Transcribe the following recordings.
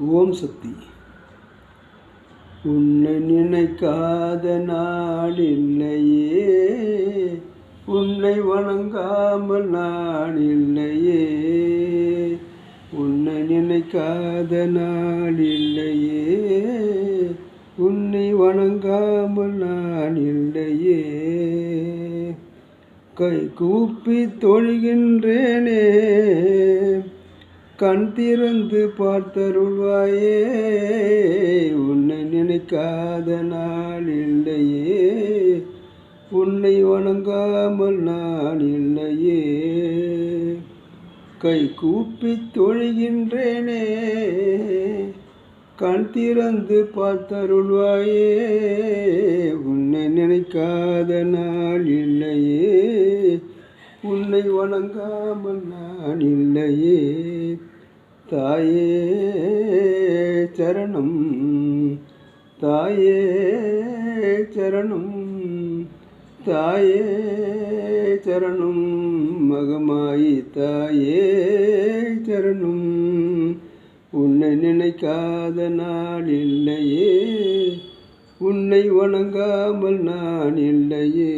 ஓம் சக்தி. உன்னை நினைக்காத நாளில்லையே, உன்னை வணங்காமல் நாளில்லையே, உன்னை நினைக்காத நாளில்லையே, உன்னை வணங்காமல் நாளில்லையே. கை கூப்பி தொழுகின்றேனே, கண் திறந்து பார்த்தருள்வாயே. உன்னை நினைக்காத நாள் இல்லையே, உன்னை வணங்காமல் நான் இல்லையே. கை கூப்பி தொழுகின்றேனே, கண் திறந்து பார்த்தருள்வாயே. உன்னை நினைக்காத நாள் இல்லையே, உன்னை வணங்காமல் நான் இல்லையே. தாயே சரணம், தாயே சரணம், தாயே சரணம், மகமாயி தாயே சரணம். உன்னை நினைக்காத நாள் இல்லையே, உன்னை வணங்காமல் நான் இல்லையே.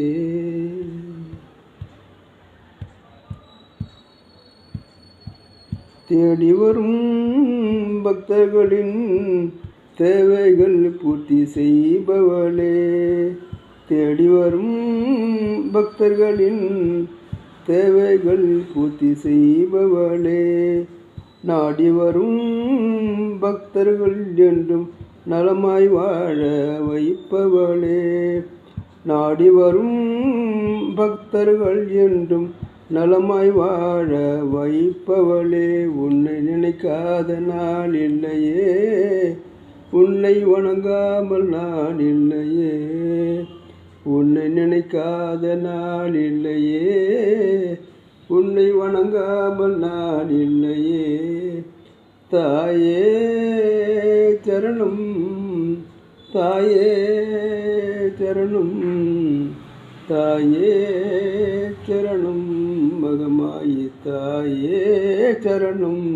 தேடி வரும் பக்தர்களின் தேவைகள் பூர்த்தி செய்பவளே, தேடி வரும் பக்தர்களின் தேவைகள் பூர்த்தி செய்பவளே, நாடி வரும் பக்தர்கள் என்றும் நலமாய் வாழ வைப்பவளே, நாடி வரும் பக்தர்கள் என்றும் நலமாய் வாழ வைப்பவளே. உன்னை நினைக்காத நாள் இல்லையே, உன்னை வணங்காமல் நான் இல்லையே. உன்னை நினைக்காத நாள் இல்லையே, உன்னை வணங்காமல் நான் இல்லையே. தாயே சரணம், தாயே சரணம், தாயே சரணம், மகமாயி தாயே சரணம்.